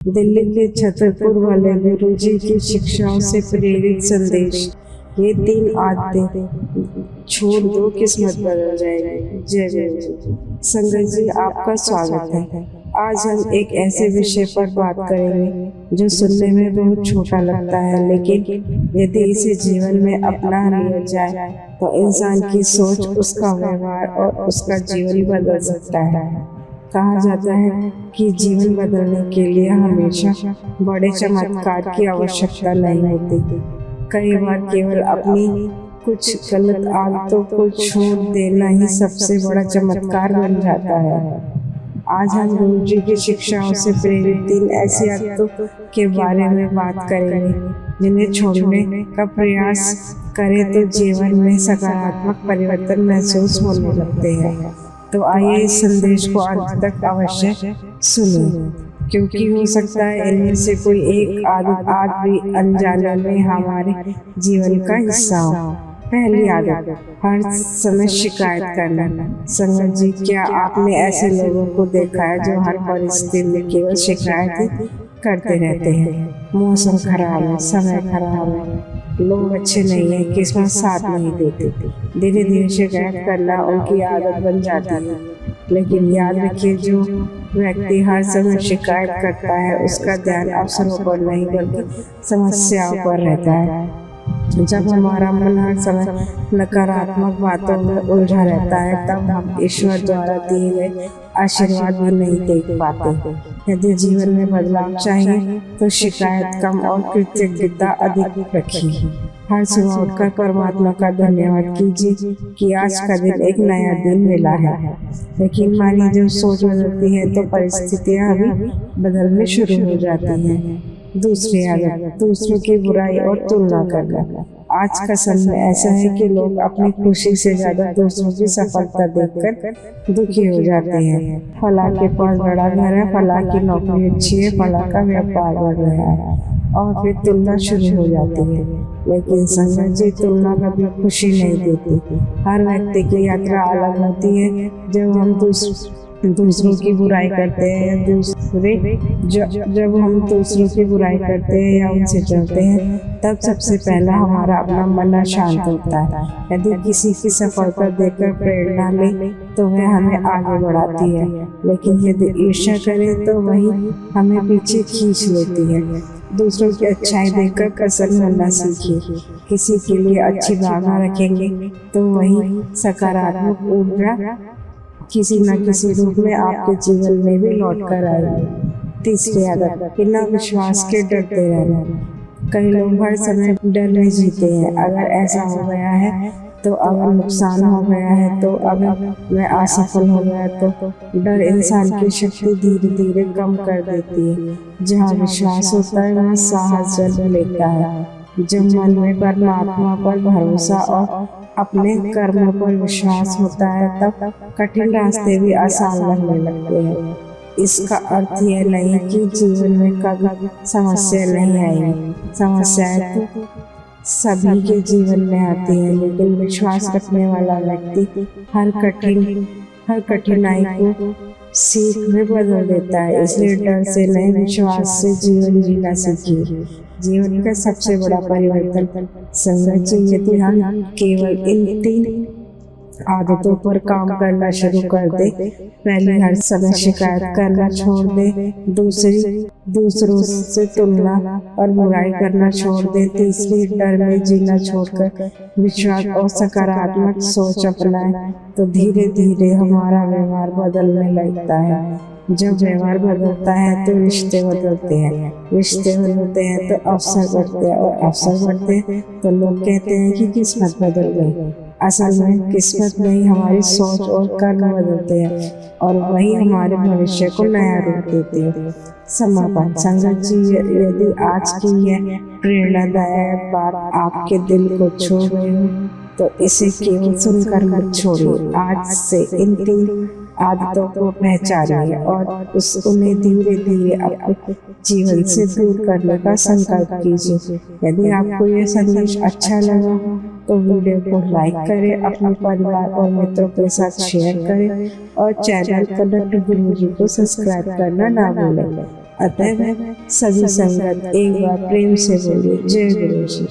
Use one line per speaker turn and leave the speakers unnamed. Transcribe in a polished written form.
दिल्ली के छतरपुर वाले गुरुजी की शिक्षाओं से प्रेरित संदेश। ये 3 आदतें छोड़ दो, किस्मत बदल जाएगी। जय गुरु। संगत जी, आपका स्वागत है। आज हम एक ऐसे विषय पर बात करेंगे जो सुनने में बहुत छोटा लगता है, लेकिन यदि इसे जीवन में अपना लिया जाए तो इंसान की सोच, उसका व्यवहार और उसका जीवन बदल सकता है। कहा जाता है कि जीवन बदलने के लिए हमेशा बड़े चमत्कार की आवश्यकता नहीं होती। कई बार केवल अपनी कुछ गलत आदतों को छोड़ देना ही सबसे बड़ा चमत्कार बन जाता है। आज हम गुरु जी की शिक्षाओं से प्रेरित 3 ऐसी आदतों के बारे में बात करेंगे जिन्हें छोड़ने का प्रयास करें तो जीवन में सकारात्मक परिवर्तन महसूस होने लगते हैं। तो आइए इस संदेश को अंत तक अवश्य सुनें, क्योंकि हो सकता है इनमें से कोई एक आदत आज भी अनजाने में हमारे जीवन का हिस्सा हो। पहली आदत, हर समय शिकायत करना। संगत जी, क्या आपने ऐसे लोगों को देखा है जो हर परिस्थिति में केवल शिकायत ही करते रहते हैं? मौसम खराब है, समय खराब है, लोग अच्छे नहीं है, किस्मत साथ नहीं देती। धीरे धीरे शिकायत करना उनकी आदत बन जाती है। लेकिन याद रखिए, जो व्यक्ति हर समय शिकायत करता है उसका ध्यान अवसरों पर नहीं बल्कि समस्याओं पर रहता है। जब हमारा मन हर समय नकारात्मक बातों में उलझा रहता है, तब हम ईश्वर द्वारा दिए गए आशीर्वाद भी नहीं देख पाते। यदि जीवन में बदलाव चाहिए तो शिकायत कम और कृतज्ञता अधिक रखिए। हर सुबह उठकर परमात्मा का धन्यवाद कीजिए कि आज का दिन एक नया दिन मिला है। लेकिन मानिए, जब सोच बदलती है तो परिस्थितियां भी बदलने शुरू हो जाती हैं। दूसरी आदत, दूसरों की बुराई और तुलना करना। आज का समय ऐसा है कि लोग अपनी खुशी से ज्यादा दूसरों की सफलता देखकर दुखी हो जाते हैं। फला के पास बड़ा घर है, फला की नौकरी अच्छी है, फला का व्यापार बढ़ रहा है, और फिर तुलना शुरू हो जाती है। लेकिन संगत जी, तुलना कभी खुशी नहीं देती। हर व्यक्ति की यात्रा अलग होती है। जब हम दूसरों की बुराई करते हैं जब हम दूसरों की बुराई करते हैं या उनसे चलते हैं, तब सबसे पहला हमारा अपना मन अशांत होता है। यदि किसी की सफलता देखकर प्रेरणा ले तो वह हमें आगे बढ़ाती है, लेकिन यदि ईर्ष्या करे तो वही हमें पीछे खींच लेती है। दूसरों की अच्छाई देखकर प्रसन्न होना सीखिए। किसी के लिए अच्छी भावना रखेंगे तो वही सकारात्मक ऊर्जा किसी न किसी रूप में आपके जीवन में भी लौट कर आएगी। तीसरी आदत, बिना विश्वास के डरते रहना। कई लोग हर समय डर में जीते हैं। अगर ऐसा हो गया है तो, अगर नुकसान हो गया है तो, अगर मैं असफल हो गया तो डर इंसान की शक्ति धीरे धीरे कम कर देती है। जहाँ विश्वास होता है वहाँ साहस जन्म लेता है। जब मन में परमात्मा पर भरोसा और अपने कर्मों पर विश्वास होता है, तब कठिन रास्ते भी आसान लगने लगते हैं। इसका अर्थ यह नहीं कि जीवन में कभी समस्या नहीं आएगी। समस्याएं तो सभी के जीवन में आती है, लेकिन विश्वास रखने वाला व्यक्ति हर कठिनाई को सीख में बदल देता है। इसलिए डर से नहीं, विश्वास से जीवन जीना सीखिए। जीवन का सबसे बड़ा परिवर्तन संगत जी, यदि हम केवल इन 3 आदतों पर काम करना शुरू कर दे। पहले, हर समय शिकायत करना छोड़ दे। दूसरों से तुलना और बुराई करना छोड़ दे। तीसरी, डर में जीना छोड़कर विश्वास और सकारात्मक सोच अपनाए, तो धीरे धीरे हमारा व्यवहार बदलने लगता है। जब व्यवहार बदलता है तो रिश्ते बदलते हैं, रिश्ते बदलते हैं तो अवसर बढ़ते हैं, और अवसर बढ़ते हैं तो लोग कहते हैं कि किस्मत बदल गई। असल में किस्मत नहीं, हमारी सोच और कर्म बदलते हैं, और वही हमारे भविष्य को नया रूप देते हैं। समापन। संगत जी, यदि आज की यह प्रेरणादायक बात आपके दिल को छू गई हो तो इसे केवल सुनकर मत छोड़िए। आज से इन 3 आदतों को पहचानिए और उन्हें धीरे धीरे अपने जीवन से दूर करने का संकल्प कीजिए। यदि आपको यह संदेश अच्छा लगा तो वीडियो को लाइक करें, अपने परिवार और मित्रों के साथ शेयर करें, और चैनल कनेक्ट गुरुजी को सब्सक्राइब करना ना भूलें। अतः सभी संगत एक बार प्रेम से बोलिए जय गुरु जी।